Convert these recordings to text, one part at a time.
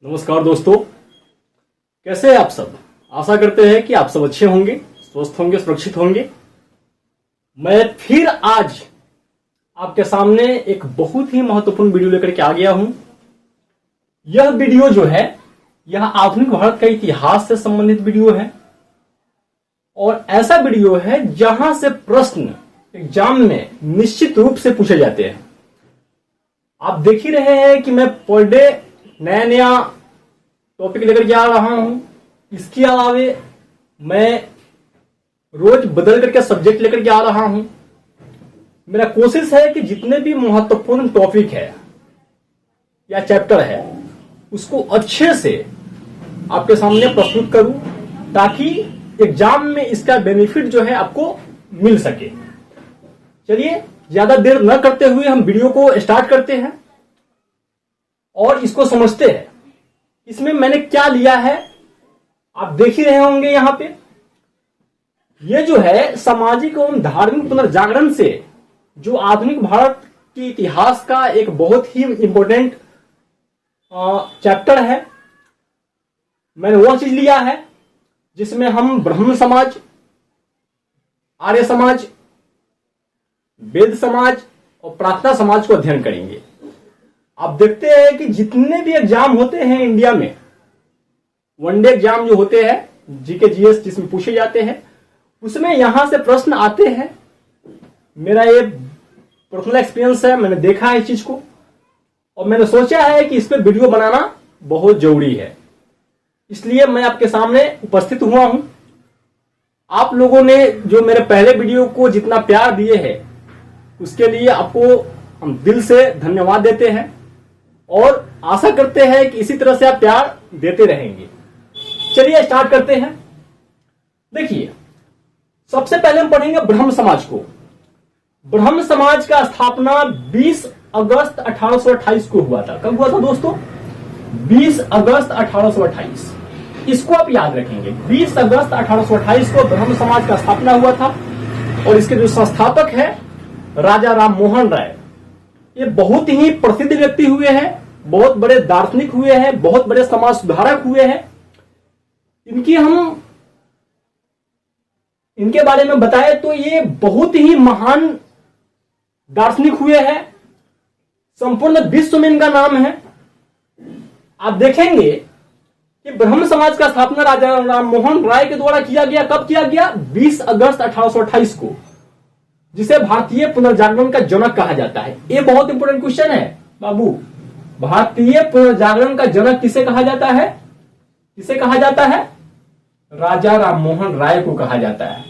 नमस्कार दोस्तों, कैसे हैं आप सब। आशा करते हैं कि आप सब अच्छे होंगे, स्वस्थ होंगे, सुरक्षित होंगे। मैं फिर आज आपके सामने एक बहुत ही महत्वपूर्ण वीडियो लेकर के आ गया हूं। यह वीडियो जो है यह आधुनिक भारत का इतिहास से संबंधित वीडियो है और ऐसा वीडियो है जहां से प्रश्न एग्जाम में निश्चित रूप से पूछे जाते हैं। आप देख ही रहे हैं कि मैं पर डे नया नया टॉपिक लेकर के आ रहा हूं। इसके अलावे मैं रोज बदल करके सब्जेक्ट लेकर के आ रहा हूं। मेरा कोशिश है कि जितने भी महत्वपूर्ण टॉपिक है या चैप्टर है उसको अच्छे से आपके सामने प्रस्तुत करूं ताकि एग्जाम में इसका बेनिफिट जो है आपको मिल सके। चलिए ज्यादा देर न करते हुए हम वीडियो को स्टार्ट करते हैं और इसको समझते हैं। इसमें मैंने क्या लिया है आप देख ही रहे होंगे। यहां पे ये जो है सामाजिक एवं धार्मिक पुनर्जागरण से जो आधुनिक भारत के इतिहास का एक बहुत ही इंपॉर्टेंट चैप्टर है, मैंने वो चीज लिया है जिसमें हम ब्राह्मण समाज, आर्य समाज, वेद समाज और प्रार्थना समाज को अध्ययन करेंगे। आप देखते हैं कि जितने भी एग्जाम होते हैं इंडिया में, वनडे एग्जाम जो होते हैं जीके जीएस जिसमें पूछे जाते हैं, उसमें यहां से प्रश्न आते हैं। मेरा ये पर्सनल एक्सपीरियंस है, मैंने देखा है इस चीज को और मैंने सोचा है कि इस पर वीडियो बनाना बहुत जरूरी है, इसलिए मैं आपके सामने उपस्थित हुआ हूं। आप लोगों ने जो मेरे पहले वीडियो को जितना प्यार दिए हैं उसके लिए आपको हम दिल से धन्यवाद देते हैं और आशा करते हैं कि इसी तरह से आप प्यार देते रहेंगे। चलिए स्टार्ट करते हैं। देखिए, सबसे पहले हम पढ़ेंगे ब्रह्म समाज को। ब्रह्म समाज का स्थापना 20 अगस्त 1828 को हुआ था। कब हुआ था दोस्तों? 20 अगस्त 1828। इसको आप याद रखेंगे। 20 अगस्त 1828 को ब्रह्म समाज का स्थापना हुआ था और इसके जो संस्थापक है राजा राम मोहन राय, ये बहुत ही प्रसिद्ध व्यक्ति हुए हैं, बहुत बड़े दार्शनिक हुए हैं, बहुत बड़े समाज सुधारक हुए हैं। इनके बारे में बताए तो ये बहुत ही महान दार्शनिक हुए हैं, संपूर्ण विश्व में इनका नाम है। आप देखेंगे कि ब्रह्म समाज का स्थापना राजा राम मोहन राय के द्वारा किया गया। कब किया गया? 20 अगस्त 1828 को, जिसे भारतीय पुनर्जागरण का जनक कहा जाता है। ये बहुत इंपॉर्टेंट क्वेश्चन है बाबू। भारतीय पुनर्जागरण का जनक किसे कहा जाता है? किसे कहा जाता है? राजा राम मोहन राय को कहा जाता है।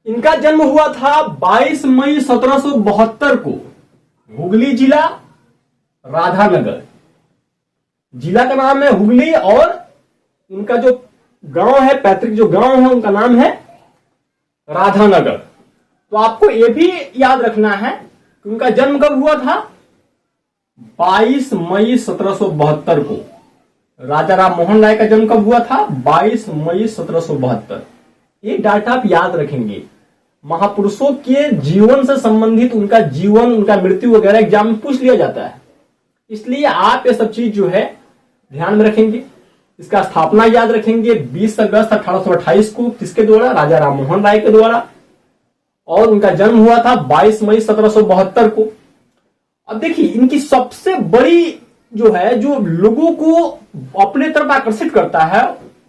इनका जन्म हुआ था 22 मई 1772 को हुगली जिला, राधानगर। जिला का नाम है हुगली और उनका जो गांव है, पैतृक जो गांव है, उनका नाम है राधानगर। तो आपको यह भी याद रखना है कि उनका जन्म कब हुआ था? 22 मई 1772 को। राजा राम मोहन राय का जन्म कब हुआ था? 22 मई 1772। ये डाटा आप याद रखेंगे। महापुरुषों के जीवन से संबंधित उनका जीवन, उनका मृत्यु वगैरह एग्जाम में पूछ लिया जाता है, इसलिए आप ये सब चीज जो है ध्यान में रखेंगे। इसका स्थापना याद रखेंगे 20 अगस्त 1828 को। किसके द्वारा? राजा राम मोहन राय के द्वारा। और उनका जन्म हुआ था 22 मई 1772 को। अब देखिए, इनकी सबसे बड़ी जो है, जो लोगों को अपने तरफ आकर्षित करता है,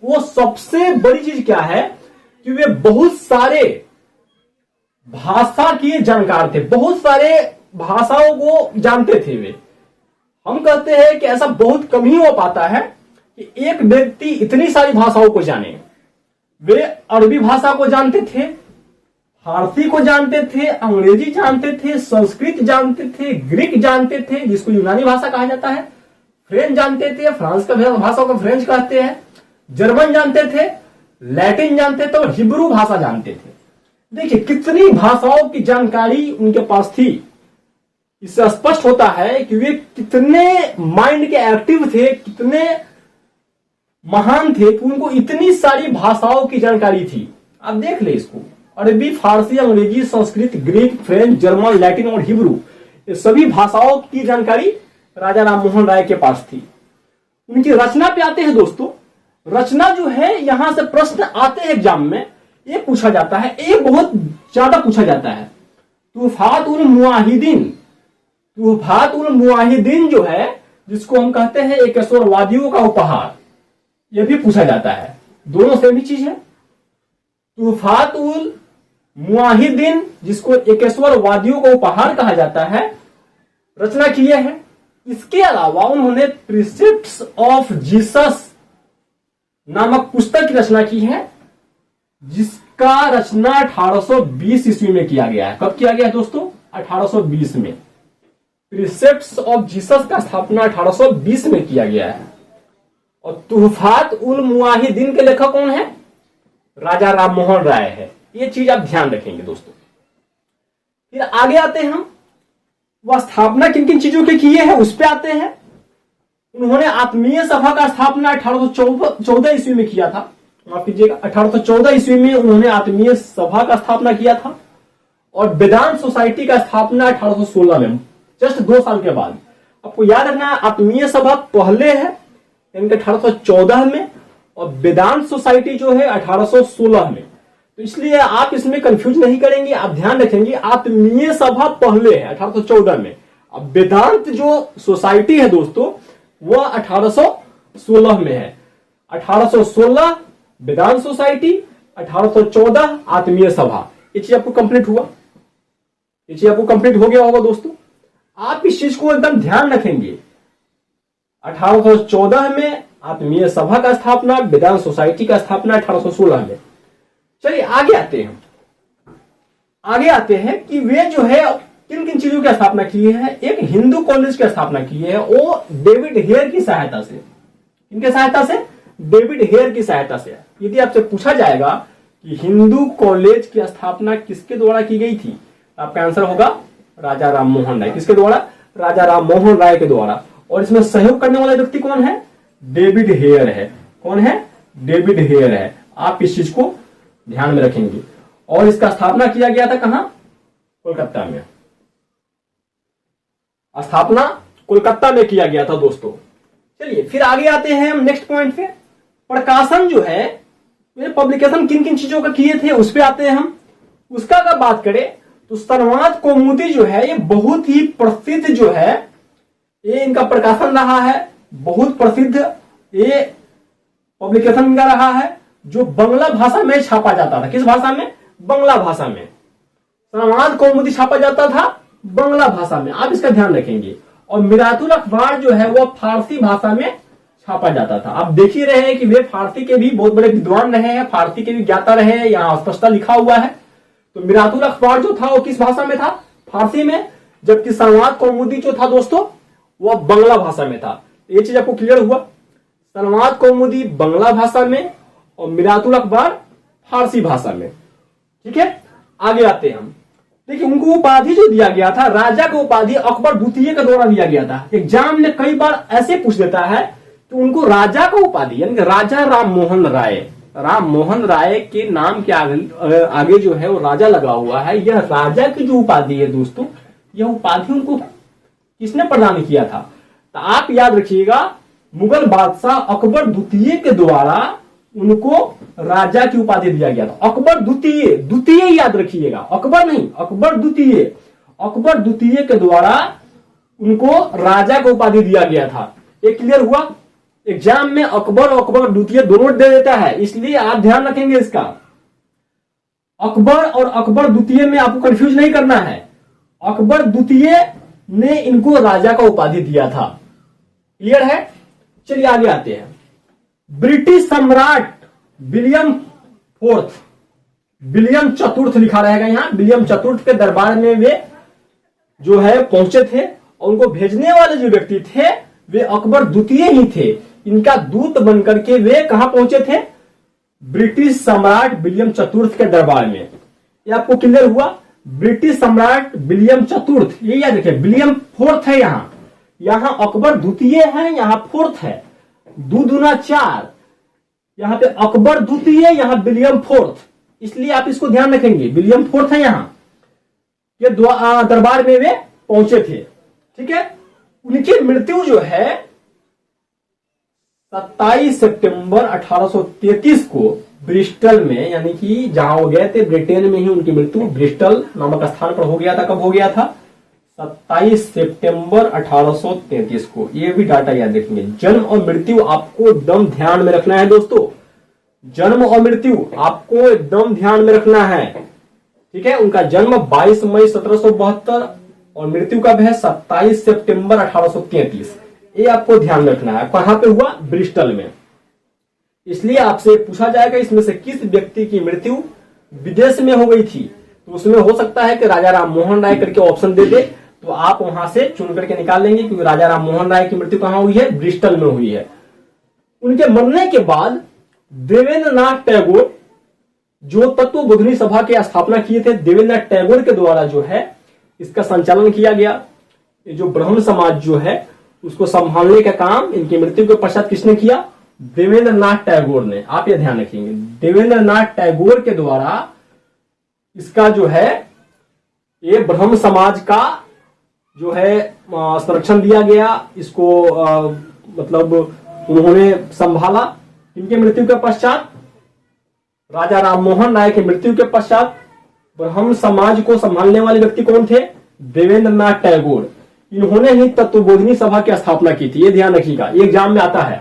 वो सबसे बड़ी चीज क्या है कि वे बहुत सारे भाषा के जानकार थे, बहुत सारे भाषाओं को जानते थे वे। हम कहते हैं कि ऐसा बहुत कम ही हो पाता है कि एक व्यक्ति इतनी सारी भाषाओं को जाने। वे अरबी भाषा को जानते थे, फारसी को जानते थे, अंग्रेजी जानते थे, संस्कृत जानते थे, ग्रीक जानते थे जिसको यूनानी भाषा कहा जाता है, फ्रेंच जानते थे, फ्रांस का भाषा को फ्रेंच कहते हैं, जर्मन जानते थे, लैटिन जानते थे और हिब्रू भाषा जानते थे। देखिए कितनी भाषाओं की जानकारी उनके पास थी। इससे स्पष्ट होता है कि वे कितने माइंड के एक्टिव थे, कितने महान थे कि उनको इतनी सारी भाषाओं की जानकारी थी। आप देख ले इसको, अरबी, फारसी, अंग्रेजी, Sanskrit, Greek, French, German, Latin और हिब्रू, ये सभी भाषाओं की जानकारी राजा राम मोहन राय के पास थी। उनकी रचना पे आते हैं दोस्तों। रचना जो है यहां से प्रश्न आते हैं एग्जाम में, ये पूछा जाता है, ये बहुत ज्यादा पूछा जाता है। तुहफातुल मुआहिदीन, तुहफातुल मुआहिदीन जो है, जिसको हम कहते हैं एकेश्वरवादियों का उपहार, यह भी पूछा जाता है। दोनों सेम ही चीज है। तुहफातुल मुआहिदीन, जिसको एकेश्वरवादियों का उपहार कहा जाता है, रचना किए हैं। इसके अलावा उन्होंने प्रिसेप्ट्स ऑफ जीसस नामक पुस्तक की रचना की है, जिसका रचना 1820 ईस्वी में किया गया है। कब किया गया है दोस्तों? 1820 में। प्रिसेप्ट्स ऑफ जीसस का स्थापना 1820 में किया गया है। और तुहफात उल मुआहिदीन के लेखक कौन है? राजा राम मोहन राय है। ये चीज आप ध्यान रखेंगे दोस्तों। फिर आगे आते हैं हम, वह स्थापना किन किन चीजों के किए हैं उस पे आते हैं। उन्होंने आत्मीय सभा का स्थापना 1814 ईस्वी में किया था। माफ कीजिएगा, 1814 ईस्वी में उन्होंने आत्मीय सभा का स्थापना किया था। और वेदांत सोसाइटी का स्थापना 1816 में, जस्ट 2 साल के बाद। आपको याद रखना, आत्मीय सभा पहले है यानी 1814 में, और वेदांत सोसाइटी जो है 1816 में। तो इसलिए आप इसमें कंफ्यूज नहीं करेंगे, आप ध्यान रखेंगे आत्मीय सभा पहले है 1814 में। अब वेदांत जो सोसाइटी है दोस्तों, वह 1816 में है। 1816 वेदांत सोसाइटी, 1814 आत्मीय सभा। ये चीज आपको कंप्लीट हुआ, ये चीज आपको कंप्लीट हो गया होगा दोस्तों। आप इस चीज को एकदम ध्यान रखेंगे। 1814 में आत्मीय सभा का स्थापना, वेदांत सोसाइटी का स्थापना 1816 में। चलिए आगे आते हैं, आगे आते हैं कि वे जो है किन किन चीजों की स्थापना की है। एक हिंदू कॉलेज की स्थापना की है, वो डेविड हेयर की सहायता से। इनके सहायता से? डेविड हेयर की सहायता से। यदि आपसे पूछा जाएगा कि हिंदू कॉलेज की स्थापना किसके द्वारा की गई थी, आपका आंसर होगा राजा राम मोहन राय। किसके द्वारा? राजा राम मोहन राय के द्वारा। और इसमें सहयोग करने वाला व्यक्ति कौन है? डेविड हेयर है। कौन है? डेविड हेयर है। आप इस चीज को ध्यान में रखेंगे। और इसका स्थापना किया गया था कहां? कोलकाता में। स्थापना कोलकाता में किया गया था दोस्तों। चलिए फिर आगे आते हैं हम नेक्स्ट पॉइंट पे। प्रकाशन जो है, पब्लिकेशन किन किन चीजों का किए थे उस पे आते हैं हम। उसका अगर बात करें तो सर्वात कौमुदी जो है, ये बहुत ही प्रसिद्ध जो है, ये इनका प्रकाशन रहा है। बहुत प्रसिद्ध ये पब्लिकेशन इनका रहा है, जो बंगला भाषा में छापा जाता था। किस भाषा में? बंगला भाषा में। सर्वात कौमुदी छापा जाता था बंगला भाषा में, आप इसका ध्यान रखेंगे। और मिरातुल अखबार जो है वह फारसी भाषा में छापा जाता था। आप देख ही रहे हैं कि वे फारसी के भी बहुत बड़े विद्वान रहे हैं, फारसी के भी ज्ञाता रहे हैं, यहाँ स्पष्टता लिखा हुआ है। तो मिरातुल अखबार जो था वो किस भाषा में था? फारसी में। जबकि सर्वात कौमुदी जो था दोस्तों, वह बंगला भाषा में था। ये चीज आपको क्लियर हुआ? सर्वात कौमुदी बंगला भाषा में और मिरातुल अखबार फारसी भाषा में। ठीक है, आगे आते हैं हम। देखिए, उनको उपाधि जो दिया गया था, राजा को उपाधि अकबर द्वितीय के द्वारा दिया गया था। एग्जाम में कई बार ऐसे पूछ देता है कि उनको राजा का उपाधि, यानी राजा राम मोहन राय, राम मोहन राय के नाम के आगे जो है वो राजा लगा हुआ है। यह राजा की जो उपाधि है दोस्तों, यह उपाधि उनको किसने प्रदान किया था? तो आप याद रखिएगा, मुगल बादशाह अकबर द्वितीय के द्वारा उनको राजा की उपाधि दिया गया था। अकबर द्वितीय, द्वितीय याद रखिएगा, अकबर नहीं, अकबर द्वितीय। अकबर द्वितीय के द्वारा उनको राजा की उपाधि दिया गया था। ये क्लियर हुआ? एग्जाम में अकबर और अकबर द्वितीय दोनों दे देता है, इसलिए आप ध्यान रखेंगे इसका। अकबर और अकबर द्वितीय में आपको कंफ्यूज नहीं करना है। अकबर द्वितीय ने इनको राजा का उपाधि दिया था। क्लियर है? चलिए आगे आते हैं। ब्रिटिश सम्राट विलियम फोर्थ, विलियम चतुर्थ लिखा रहेगा यहां। विलियम चतुर्थ के दरबार में वे जो है पहुंचे थे, और उनको भेजने वाले जो व्यक्ति थे वे अकबर द्वितीय ही थे। इनका दूत बनकर के वे कहां पहुंचे थे? ब्रिटिश सम्राट विलियम चतुर्थ के दरबार में। ये आपको क्लियर हुआ? ब्रिटिश सम्राट विलियम चतुर्थ, ये याद रखिए। विलियम फोर्थ है यहां, यहां अकबर द्वितीय है, यहां फोर्थ है। 2 दूना 4, यहां पे अकबर द्वितीय, यहां विलियम फोर्थ, इसलिए आप इसको ध्यान रखेंगे। विलियम फोर्थ है यहां, ये दरबार में वे पहुंचे थे। ठीक है, उनकी मृत्यु जो है 27 सितंबर 1833 को ब्रिस्टल में, यानी कि जहां वो गए थे ब्रिटेन में ही उनकी मृत्यु ब्रिस्टल नामक स्थान पर हो गया था। कब हो गया था? 27 सितंबर 1833 को। ये भी डाटा याद रखेंगे। जन्म और मृत्यु आपको एकदम ध्यान में रखना है दोस्तों। जन्म और मृत्यु आपको एकदम ध्यान में रखना है, ठीक है। उनका जन्म 22 मई 1772 और मृत्यु कब है? 27 सितंबर 1833। ये आपको ध्यान रखना है। कहां पे हुआ? ब्रिस्टल में। इसलिए आपसे पूछा जाएगा इसमें से किस व्यक्ति की मृत्यु विदेश में हो गई थी। तो उसमें हो सकता है कि राजा राम मोहन राय करके ऑप्शन दे दे, तो आप वहां से चुन करके निकाल लेंगे, क्योंकि राजा राम मोहन राय की मृत्यु कहां हुई है? ब्रिस्टल में हुई है। उनके मरने के बाद देवेंद्र नाथ टैगोर, जो तत्वबोधिनी सभा की स्थापना किए थे, देवेंद्र नाथ टैगोर के द्वारा जो है इसका संचालन किया गया। ये जो ब्राह्मण समाज जो है उसको संभालने का काम इनकी मृत्यु के पश्चात किसने किया? देवेंद्र नाथ टैगोर ने। आप ये ध्यान रखेंगे, देवेंद्र नाथ टैगोर के द्वारा इसका जो है ये ब्राह्मण समाज का जो है संरक्षण दिया गया। इसको मतलब उन्होंने संभाला। इनकी मृत्यु के पश्चात, राजा राम मोहन राय की मृत्यु के पश्चात ब्राह्मण समाज को संभालने वाले व्यक्ति कौन थे? देवेंद्र नाथ टैगोर। इन्होंने ही तत्वबोधिनी सभा की स्थापना की थी। ये ध्यान रखिएगा, एग्जाम में आता है।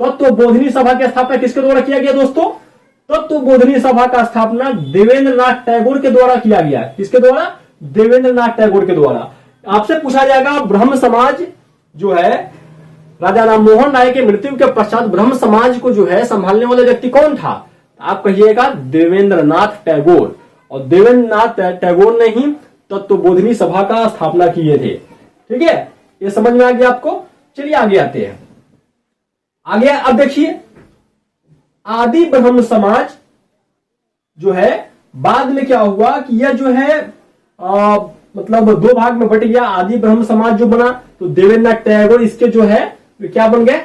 तत्वबोधिनी सभा की स्थापना किसके द्वारा किया गया दोस्तों? तत्वबोधिनी सभा का स्थापना देवेंद्र नाथ टैगोर के द्वारा किया गया। किसके द्वारा? देवेंद्र नाथ टैगोर के द्वारा। आपसे पूछा जाएगा ब्राह्मण समाज जो है राजा राम मोहन राय के मृत्यु के पश्चात ब्राह्मण समाज को जो है संभालने वाला व्यक्ति कौन था? आप कहिएगा देवेंद्र नाथ टैगोर। और देवेंद्र नाथ टैगोर ने ही तत्वबोधिनी सभा का स्थापना किए थे, ठीक है। ये समझ में आ गया आपको? चलिए आगे आते हैं। आगे अब देखिए, आदि ब्राह्मण समाज जो है बाद में क्या हुआ कि यह जो है मतलब दो भाग में बट गया। आदि ब्राह्मण समाज जो बना तो देवेंद्र नाथ टैगोर इसके जो है क्या बन गए?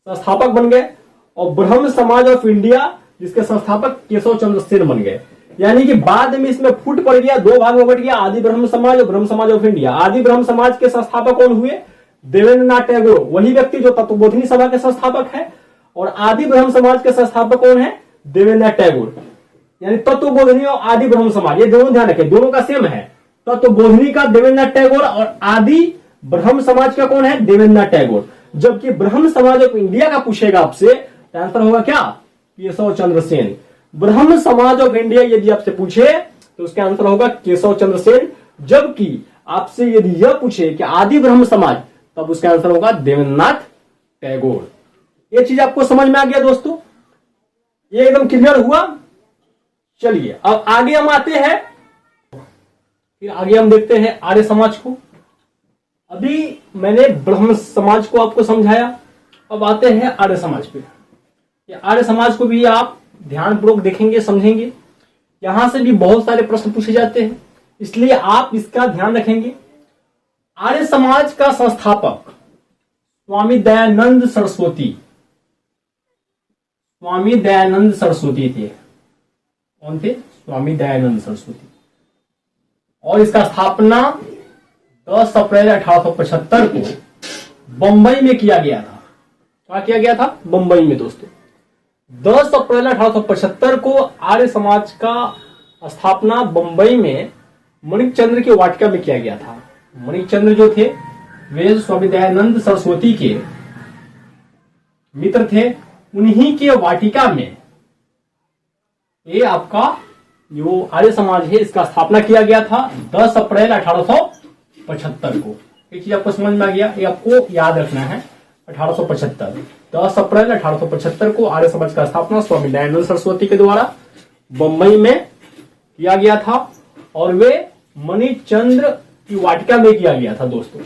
संस्थापक बन गए। और ब्राह्मण समाज ऑफ इंडिया जिसके संस्थापक केशव चंद्र सेन बन गए। यानी कि बाद में इसमें फूट पड़ गया, दो भाग में बट गया, आदि ब्राह्मण समाज और ब्राह्मण समाज ऑफ इंडिया। आदि ब्राह्मण समाज के संस्थापक कौन हुए? देवेंद्र नाथ टैगोर, वही व्यक्ति जो तत्वबोधिनी सभा के संस्थापक है। और आदि ब्राह्मण समाज के संस्थापक कौन है? देवेंद्र नाथ टैगोर। यानी तत्वबोधिनी और आदि ब्राह्मण समाज, ये दोनों ध्यान रखें, दोनों का सेम है। तत्वबोधिनी का देवेंद्र नाथ टैगोर और आदि ब्राह्मण समाज का कौन है? देवेंद्र नाथ टैगोर। जबकि ब्राह्मण समाज ऑफ इंडिया का पूछेगा आपसे, तो आंसर होगा क्या? केशव चंद्र सेन। ब्राह्मण समाज ऑफ इंडिया यदि आपसे पूछे तो उसका आंसर होगा केशव चंद्र सेन। जबकि आपसे यदि यह पूछे कि आदि ब्राह्मण समाज, तब उसका आंसर होगा देवेंद्र नाथ टैगोर। यह चीज आपको समझ में आ गया दोस्तों? ये एकदम क्लियर हुआ? चलिए अब आगे हम आते हैं, फिर आगे हम देखते हैं आर्य समाज को। अभी मैंने ब्राह्मण समाज को आपको समझाया, अब आते हैं आर्य समाज पे। ये आर्य समाज को भी आप ध्यानपूर्वक देखेंगे, समझेंगे। यहां से भी बहुत सारे प्रश्न पूछे जाते हैं, इसलिए आप इसका ध्यान रखेंगे। आर्य समाज का संस्थापक स्वामी दयानंद सरस्वती, स्वामी दयानंद सरस्वती थे। कौन थे? स्वामी दयानंद सरस्वती। और इसका स्थापना 10 अप्रैल 1875 को बंबई में किया गया था। क्या किया गया था? बंबई में दोस्तों 10 अप्रैल 1875 को आर्य समाज का स्थापना बंबई में मणिचंद्र की वाटिका में किया गया था। मणिचंद्र जो थे वे स्वामी दयानंद सरस्वती के मित्र थे। उन्हीं के वाटिका में ये आपका जो आर्य समाज है इसका स्थापना किया गया था 10 अप्रैल 1875 को। ये चीज आपको समझ में आ गया? ये आपको याद रखना है। 1875 10 अप्रैल 1875 को आर्य समाज का स्थापना स्वामी दयानंद सरस्वती के द्वारा बंबई में किया गया था और वे मणिचंद्र की वाटिका में किया गया था दोस्तों।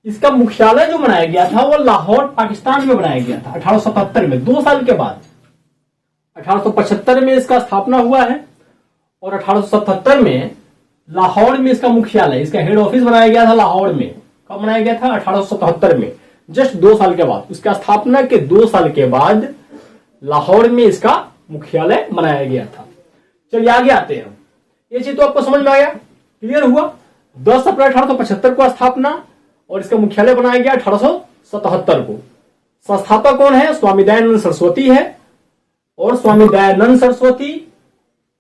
इसका मुख्यालय जो बनाया गया था वो लाहौर पाकिस्तान में बनाया गया था 1877 में। 2 साल के बाद 1875 में इसका स्थापना हुआ है और 1877 में लाहौर में इसका मुख्यालय, इसका हेड ऑफिस बनाया गया था लाहौर में। कब बनाया गया था? 1877 में, जस्ट 2 साल के बाद। उसका स्थापना के 2 साल के बाद लाहौर में इसका मुख्यालय बनाया गया था। चलिए आगे आते हैं। ये चीज तो आपको समझ में आया? क्लियर हुआ? 10 अप्रैल 1875 को स्थापना और इसका मुख्यालय बनाया गया 1877 को। संस्थापक कौन है? स्वामी दयानंद सरस्वती है। और स्वामी दयानंद सरस्वती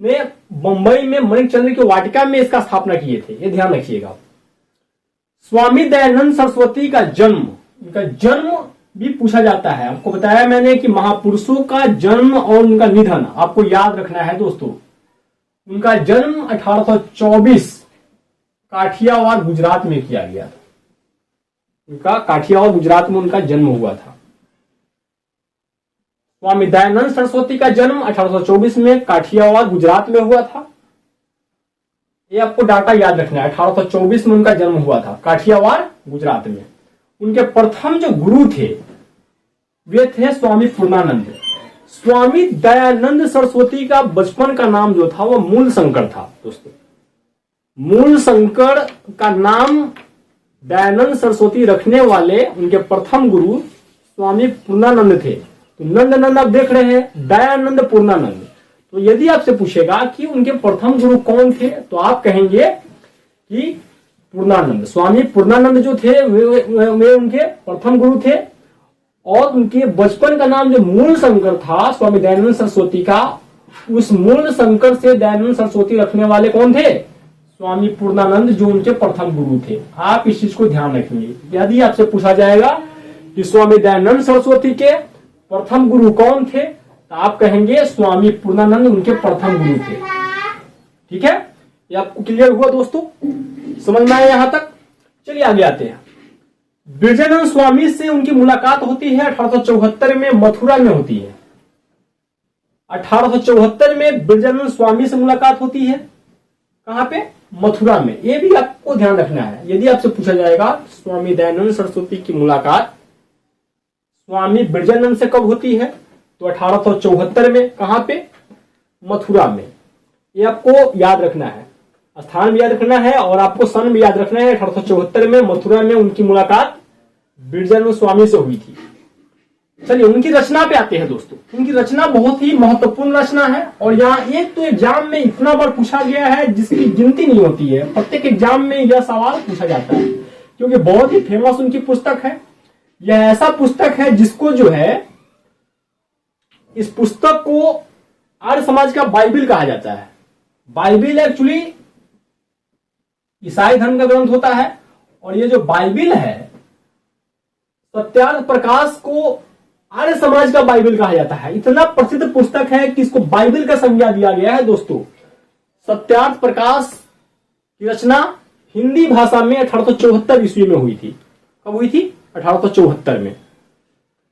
ने बंबई में मणिचंद्र की वाटिका में इसका स्थापना किए थे, ये ध्यान रखिएगा। स्वामी दयानंद सरस्वती का जन्म, इनका जन्म भी पूछा जाता है। आपको बताया मैंने कि महापुरुषों का जन्म और उनका निधन आपको याद रखना है दोस्तों। उनका जन्म 1824 काठियावाड़ गुजरात में किया गया था। उनका काठियावाड़ गुजरात में उनका जन्म हुआ था। स्वामी दयानंद सरस्वती का जन्म 1824 में काठियावाड़ गुजरात में हुआ था। ये आपको डाटा याद रखना है। 1824 में उनका जन्म हुआ था काठियावाड़ गुजरात में। उनके प्रथम जो गुरु थे वे थे स्वामी पूर्णानंद। स्वामी दयानंद सरस्वती का बचपन का नाम जो था वो मूल शंकर था दोस्तों। मूल शंकर का नाम दयानंद सरस्वती रखने वाले उनके प्रथम गुरु स्वामी पूर्णानंद थे। तो नंद नंद आप देख रहे हैं, दयानंद पूर्णानंद। तो यदि आपसे पूछेगा कि उनके प्रथम गुरु कौन थे तो आप कहेंगे कि पूर्णानंद। स्वामी पूर्णानंद जो थे वे उनके प्रथम गुरु थे। और उनके बचपन का नाम जो मूल शंकर था स्वामी दयानंद सरस्वती का, उस मूल शंकर से दयानंद सरस्वती रखने वाले कौन थे? स्वामी पूर्णानंद, जो उनके प्रथम गुरु थे। आप इस चीज को ध्यान रखेंगे। यदि आपसे पूछा जाएगा कि स्वामी दयानंद सरस्वती के प्रथम गुरु कौन थे तो आप कहेंगे स्वामी पूर्णानंद उनके प्रथम गुरु थे। ठीक है, ये आपको क्लियर हुआ दोस्तों? समझ में आया यहां तक? चलिए आगे आते हैं। ब्रजानंद स्वामी से उनकी मुलाकात होती है 1874 में, मथुरा में होती है। 1874 में ब्रजानंद स्वामी से मुलाकात होती है। कहां पे? मथुरा में। ये भी आपको ध्यान रखना है। यदि आपसे पूछा जाएगा स्वामी दयानंद सरस्वती की मुलाकात स्वामी ब्रजानंद से कब होती है तो 1874 में। कहां पे? मथुरा में। ये आपको याद रखना है, स्थान भी याद रखना है और आपको सन भी याद रखना है। 1874 में मथुरा में उनकी मुलाकात ब्रजानंद स्वामी से हुई थी। चलिए उनकी रचना पे आते हैं दोस्तों। उनकी रचना बहुत ही महत्वपूर्ण रचना है और यहाँ एक तो एग्जाम में इतना बार पूछा गया है जिसकी गिनती नहीं होती है। प्रत्येक एग्जाम में यह सवाल पूछा जाता है क्योंकि बहुत ही फेमस उनकी पुस्तक है। यह ऐसा पुस्तक है जिसको जो है, इस पुस्तक को आर्य समाज का बाइबिल कहा जाता है। बाइबिल एक्चुअली ईसाई धर्म का ग्रंथ होता है और ये जो बाइबिल है सत्यार्थ प्रकाश को आर्य समाज का बाइबिल कहा जाता है। इतना प्रसिद्ध पुस्तक है कि इसको बाइबिल का संज्ञा दिया गया है दोस्तों। सत्यार्थ प्रकाश की रचना हिंदी भाषा में 1874 ईस्वी में हुई थी। कब हुई थी? 1874 में।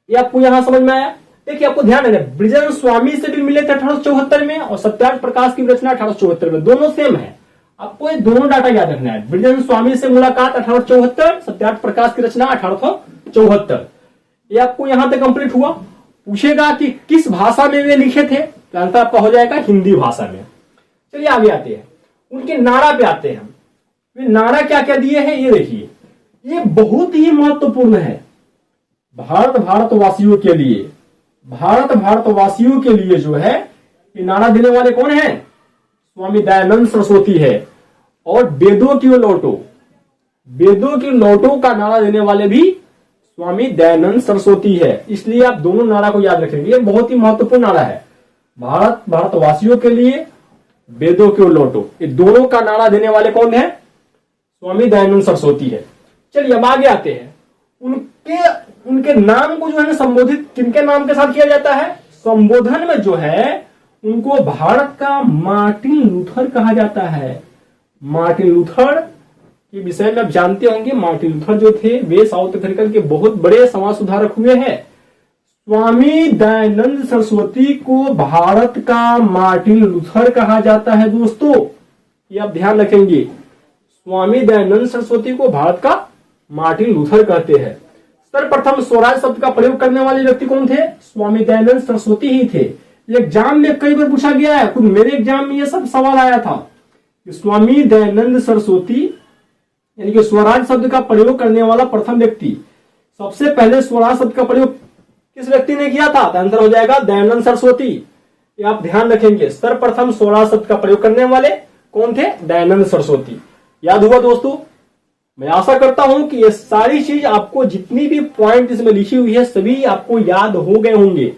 ये आपको यहां समझ में आया? देखिए आपको ध्यान है, ब्रजानंद स्वामी से भी मिले थे 1874 में और सत्यार्थ प्रकाश की रचना 1874 में, दोनों सेम है। आपको ये दोनों डाटा याद रखना है। ब्रजानंद स्वामी से मुलाकात 1874, सत्यार्थ प्रकाश की रचना 1874। ये आपको यहां तक कंप्लीट हुआ। पूछेगा कि किस भाषा में वे लिखे थे तो आंसर आपका हो जाएगा हिंदी भाषा में। चलिए आगे आते हैं, उनके नारा पे आते हैं। वे नारा क्या क्या दिए हैं ये देखिए, ये बहुत ही महत्वपूर्ण है। भारत भारतवासियों के लिए, भारत भारतवासियों के लिए जो है ये नारा देने वाले कौन है? स्वामी दयानंद सरस्वती है। और वेदों की लौटो, वेदों की लौटो का नारा देने वाले भी स्वामी दयानंद सरस्वती है। इसलिए आप दोनों नारा को याद रखेंगे, ये बहुत ही महत्वपूर्ण नारा है। भारत भारतवासियों के लिए, वेदों की लौटो, ये दोनों का नारा देने वाले कौन है? स्वामी दयानंद सरस्वती है। चलिए अब आगे आते हैं। उनके नाम को जो है ना संबोधित किनके नाम के साथ किया जाता है? संबोधन में जो है उनको भारत का मार्टिन लूथर कहा जाता है। मार्टिन लूथर के विषय में आप जानते होंगे। मार्टिन लूथर जो थे वे साउथ अफ्रीका के बहुत बड़े समाज सुधारक हुए हैं। स्वामी दयानंद सरस्वती को भारत का मार्टिन लूथर कहा जाता है दोस्तों, ये आप ध्यान रखेंगे। स्वामी दयानंद सरस्वती को भारत का मार्टिन लूथर कहते हैं। सर्वप्रथम स्वराज शब्द का प्रयोग करने वाले व्यक्ति कौन थे? स्वामी दयानंद सरस्वती ही थे। एग्जाम में कई बार पूछा गया है, खुद मेरे एग्जाम में यह सब सवाल आया था कि स्वामी दयानंद सरस्वती यानी कि स्वराज शब्द का प्रयोग करने वाला प्रथम व्यक्ति, सबसे पहले स्वराज शब्द का प्रयोग किस व्यक्ति ने किया था? आंसर हो जाएगा दयानंद सरस्वती। ये आप ध्यान रखेंगे, सर्वप्रथम स्वराज शब्द का प्रयोग करने वाले कौन थे? दयानंद सरस्वती। याद हुआ दोस्तों? मैं आशा करता हूं कि ये सारी चीज आपको, जितनी भी पॉइंट इसमें लिखी हुई है, सभी आपको याद हो गए होंगे।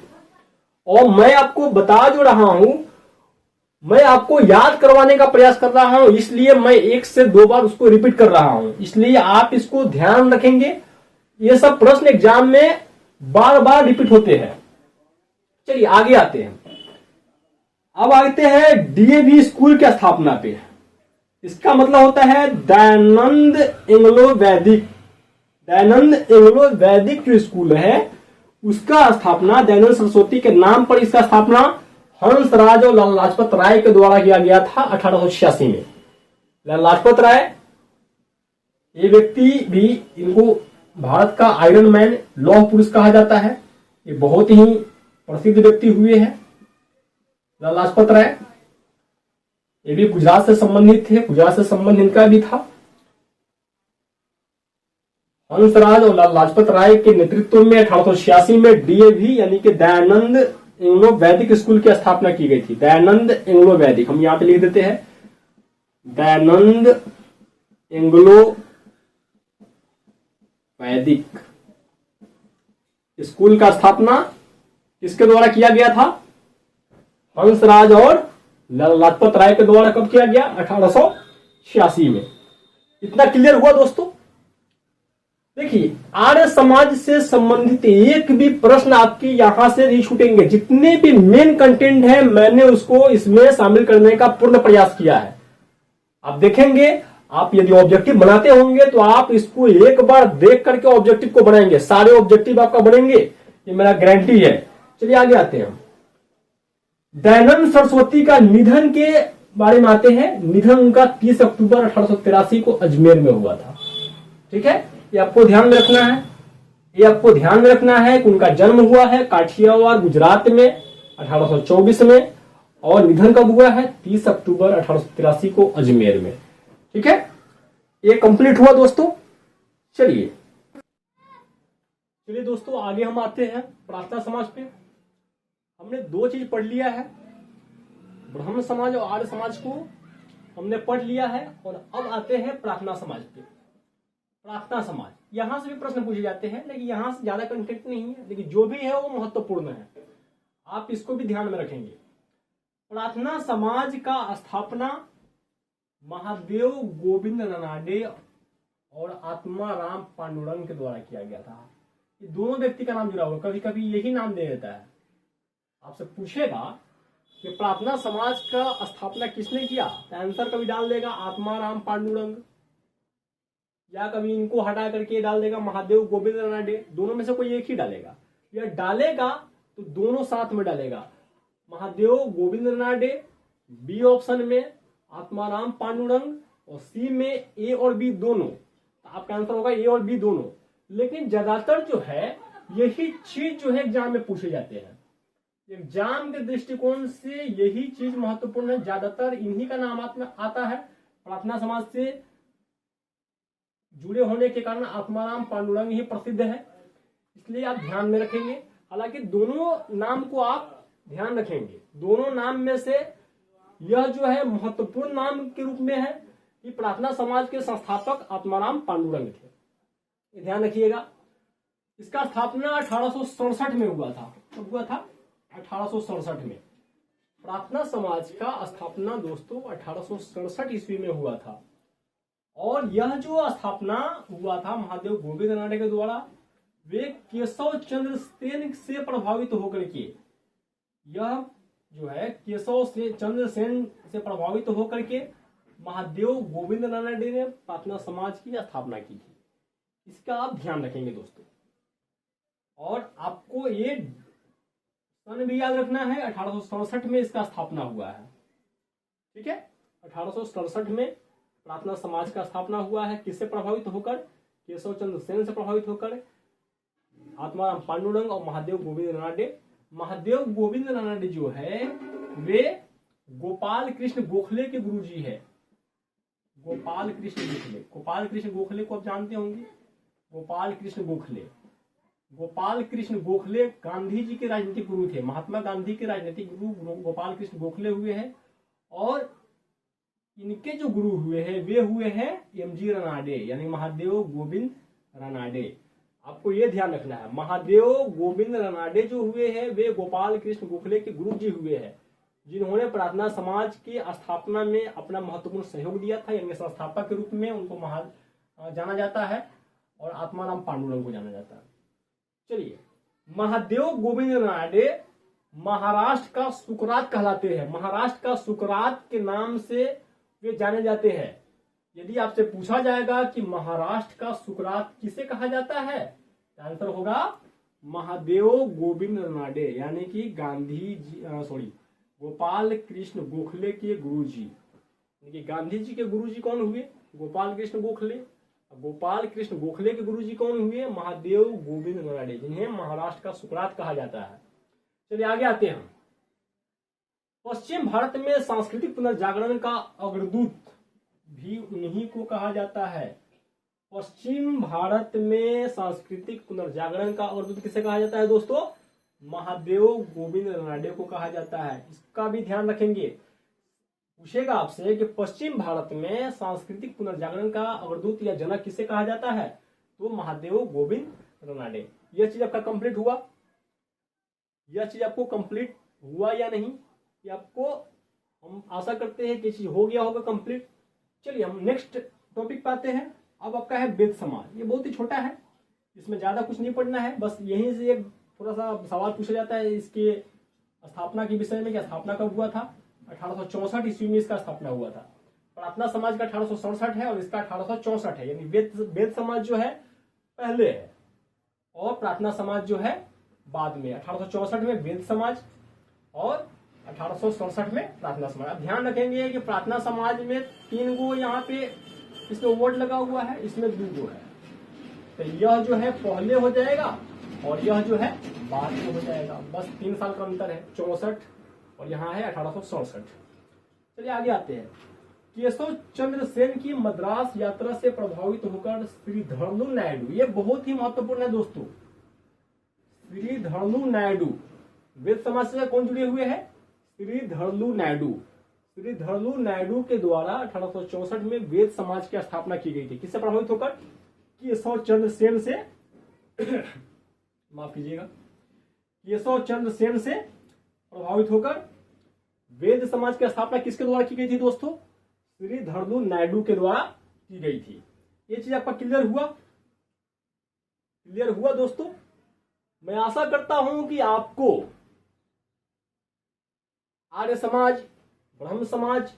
और मैं आपको बता जो रहा हूं, मैं आपको याद करवाने का प्रयास कर रहा हूं, इसलिए मैं 1 से 2 बार उसको रिपीट कर रहा हूं। इसलिए आप इसको ध्यान रखेंगे। ये सब प्रश्न एग्जाम में बार बार रिपीट होते हैं। चलिए आगे आते हैं। अब आते हैं डीएवी स्कूल की स्थापना पे। इसका मतलब होता है दयानंद इंग्लो वैदिक। दयानंद इंग्लो वैदिक जो स्कूल है उसका स्थापना दयानंद सरस्वती के नाम पर, इसका स्थापना हंसराज और लाला लाजपत राय के द्वारा किया गया था 1886 में। लाला लाजपत राय, ये व्यक्ति भी, इनको भारत का आयरन मैन, लौह पुरुष कहा जाता है। ये बहुत ही प्रसिद्ध व्यक्ति हुए हैं लाला लाजपत राय। ये भी गुजरात से संबंधित थे, गुजरात से संबंध इनका भी था। हंसराज और लाला लाजपत राय के नेतृत्व में 1886 में डीएवी यानी कि दयानंद इंग्लो वैदिक स्कूल की स्थापना की गई थी। दयानंद इंग्लो वैदिक हम यहां पे लिख देते हैं, दयानंद इंग्लो वैदिक स्कूल का स्थापना किसके द्वारा किया गया था? हंसराज और लाला लाजपत राय के द्वारा कब किया गया? 1886 में। इतना क्लियर हुआ दोस्तों? देखिए, आर्य समाज से संबंधित एक भी प्रश्न आपके यहां से नहीं छूटेंगे। जितने भी मेन कंटेंट है मैंने उसको इसमें शामिल करने का पूर्ण प्रयास किया है। आप देखेंगे, आप यदि ऑब्जेक्टिव बनाते होंगे तो आप इसको एक बार देख करके ऑब्जेक्टिव को बनाएंगे, सारे ऑब्जेक्टिव आपका बनेंगे, ये मेरा गारंटी है। चलिए आगे आते हैं। दयानंद सरस्वती का निधन के बारे में आते हैं। निधन उनका 30 अक्टूबर 1883 को अजमेर में हुआ था। ठीक है, ये आपको ध्यान में रखना है। ये आपको ध्यान में रखना है कि उनका जन्म हुआ है काठियावाड़ गुजरात में 1824 में, और निधन कब हुआ है? 30 अक्टूबर 1883 को अजमेर में। ठीक है, ये कंप्लीट हुआ दोस्तों। चलिए दोस्तों, आगे हम आते हैं प्रार्थना समाज पे। हमने 2 चीज पढ़ लिया है, ब्राह्मण समाज और आर्य समाज को हमने पढ़ लिया है, और अब आते हैं प्रार्थना समाज पे। प्रार्थना समाज, यहां से भी प्रश्न पूछे जाते हैं, लेकिन यहां से ज्यादा कंटेंट नहीं है, लेकिन जो भी है वो महत्वपूर्ण है, आप इसको भी ध्यान में रखेंगे। प्रार्थना समाज का स्थापना महादेव गोविंद रनाडे और आत्माराम पांडुरंग के द्वारा किया गया था। ये दोनों व्यक्ति का नाम जुड़ा हुआ, कभी कभी यही नाम दे देता है। आपसे पूछेगा कि प्रार्थना समाज का स्थापना किसने किया, तो आंसर कभी डाल देगा आत्माराम पांडुरंग, या कभी इनको हटा करके डाल देगा महादेव गोविंद रनाडे। दोनों में से कोई एक ही डालेगा, या डालेगा तो दोनों साथ में डालेगा। महादेव गोविंद रनाडे बी ऑप्शन में, आत्माराम पांडुरंग, और सी में ए और बी दोनों। तो आपका आंसर होगा ए और बी दोनों। लेकिन ज्यादातर जो है यही चीज जो है एग्जाम में पूछे जाते हैं। एग्जाम के दृष्टिकोण से यही चीज महत्वपूर्ण है। ज्यादातर इन्हीं का नाम आता है। प्रार्थना समाज से जुड़े होने के कारण आत्माराम पांडुरंग ही प्रसिद्ध है, इसलिए आप ध्यान में रखेंगे। हालांकि दोनों नाम को आप ध्यान रखेंगे, दोनों नाम में से यह जो है महत्वपूर्ण नाम के रूप में है कि प्रार्थना समाज के संस्थापक आत्माराम पांडुरंग थे, ये ध्यान रखिएगा। इसका स्थापना 1867 में हुआ था। कब हुआ था? 1867 में। प्रार्थना समाज का स्थापना दोस्तों 1867 ईस्वी में हुआ था। और यह जो स्थापना हुआ था महादेव गोविंद रनाडे के द्वारा, वे केशव चंद्र सेन से प्रभावित होकर के, यह जो है केशव चंद्र सेन से प्रभावित होकर के महादेव गोविंद रनाडे ने प्रार्थना समाज की स्थापना की थी। इसका आप ध्यान रखेंगे दोस्तों। और आपको ये सन भी याद रखना है, 1867 में इसका स्थापना हुआ है। ठीक है, 1867 में प्रार्थना समाज का स्थापना हुआ है। किससे प्रभावित होकर? केशव चंद्र सेन से प्रभावित होकर, आत्माराम पांडुरंग और महादेव गोविंद रनाडे। महादेव गोविंद रनाडे जो है वे गोपाल कृष्ण गोखले के गुरुजी है। गोपाल कृष्ण गोखले, गोपाल कृष्ण गोखले को आप जानते होंगे। गोपाल कृष्ण गोखले, गोपाल कृष्ण गोखले गांधी जी के राजनीतिक गुरु थे। महात्मा गांधी के राजनीतिक गुरु गोपाल कृष्ण गोखले हुए हैं। और इनके जो गुरु हुए हैं वे हुए हैं एमजी रनाडे, यानी महादेव गोविंद रनाडे। आपको यह ध्यान रखना है, महादेव गोविंद रनाडे जो हुए हैं वे गोपाल कृष्ण गोखले के गुरु जी हुए हैं, जिन्होंने प्रार्थना समाज की स्थापना में अपना महत्वपूर्ण सहयोग दिया था, यानी संस्थापक के रूप में उनको जाना जाता है, और आत्माराम पांडुरंग को जाना जाता है। चलिए, महादेव गोविंद रनाडे महाराष्ट्र का सुकरात कहलाते हैं। महाराष्ट्र का सुकरात के नाम से वे जाने जाते हैं। यदि आपसे पूछा जाएगा कि महाराष्ट्र का सुकरात किसे कहा जाता है, तो आंसर होगा महादेव गोविंद रनाडे, यानी कि गोपाल कृष्ण गोखले के गुरुजी। यानी कि गांधी जी के गुरुजी कौन हुए? गोपाल कृष्ण गोखले। गोपाल कृष्ण गोखले के गुरुजी कौन हुए? महादेव गोविंद रनाडे, जिन्हें महाराष्ट्र का सुकरात कहा जाता है। चलिए आगे आते हैं। पश्चिम भारत में सांस्कृतिक पुनर्जागरण का अग्रदूत भी उन्हीं को कहा जाता है। पश्चिम भारत में सांस्कृतिक पुनर्जागरण का अग्रदूत किसे कहा जाता है दोस्तों? महादेव गोविंद रनाडे को कहा जाता है। इसका भी ध्यान रखेंगे, पूछेगा आपसे कि पश्चिम भारत में सांस्कृतिक पुनर्जागरण का अग्रदूत या जनक किसे कहा जाता है, तो महादेव गोविंद रनाडे। यह चीज आपका कंप्लीट हुआ? यह चीज आपको कंप्लीट हुआ या नहीं, ये आपको हम आशा करते हैं कि चीज हो गया होगा कंप्लीट। चलिए हम नेक्स्ट टॉपिक पे आते हैं। अब आपका है वेद समाज। ये बहुत ही छोटा है, इसमें ज्यादा कुछ नहीं पढ़ना है, बस यहीं से एक थोड़ा सा सवाल पूछा जाता है इसके स्थापना के विषय में, कि स्थापना कब हुआ था। 1864 ईस्वी में इसका स्थापना हुआ था। प्रार्थना समाज का 1867 है और इसका 1864 है, यानी वेद समाज जो है पहले है और प्रार्थना समाज जो है बाद में। 1864 में वेद समाज और 1867 में प्रार्थना समाज। अब ध्यान रखेंगे कि प्रार्थना समाज में 3 गो यहाँ पे इसमें वर्ड लगा हुआ है, इसमें 2 गो है, तो यह जो है पहले हो जाएगा और यह जो है बाद में हो जाएगा। बस 3 साल का अंतर है, 64 और यहाँ है 1867। चलिए आगे आते हैं। केशव चंद्र सेन की मद्रास यात्रा से प्रभावित होकर श्री धर्मनु नायडू, ये बहुत ही महत्वपूर्ण है दोस्तों। श्री धर्मनु नायडू वेद समाज से कौन जुड़े हुए हैं? श्री धर्मनु नायडू। श्री धर्मनु नायडू के द्वारा 1864 में वेद समाज की स्थापना की गई थी। किससे प्रभावित होकर? केशव चंद्र सेन से माफ कीजिएगा, केशव चंद्र सेन से प्रभावित होकर वेद समाज की स्थापना किसके द्वारा की गई थी दोस्तों? श्री धर्मनु नायडू के द्वारा की गई थी। ये चीज आपका क्लियर हुआ? क्लियर हुआ दोस्तों? मैं आशा करता हूं कि आपको आर्य समाज, ब्रह्म समाज,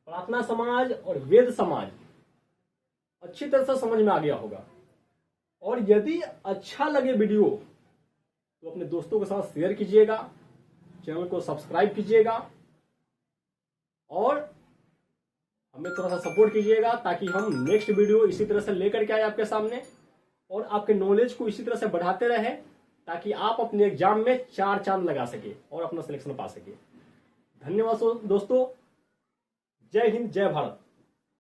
प्रार्थना समाज और वेद समाज अच्छी तरह से समझ में आ गया होगा। और यदि अच्छा लगे वीडियो तो अपने दोस्तों के साथ शेयर कीजिएगा, चैनल को सब्सक्राइब कीजिएगा और हमें थोड़ा सा सपोर्ट कीजिएगा, ताकि हम नेक्स्ट वीडियो इसी तरह से लेकर के आए आपके सामने और आपके नॉलेज को इसी तरह से बढ़ाते रहे, ताकि आप अपने एग्जाम में 4 चांद लगा सके और अपना सिलेक्शन पा सके। धन्यवाद दोस्तों। जय हिंद, जय भारत।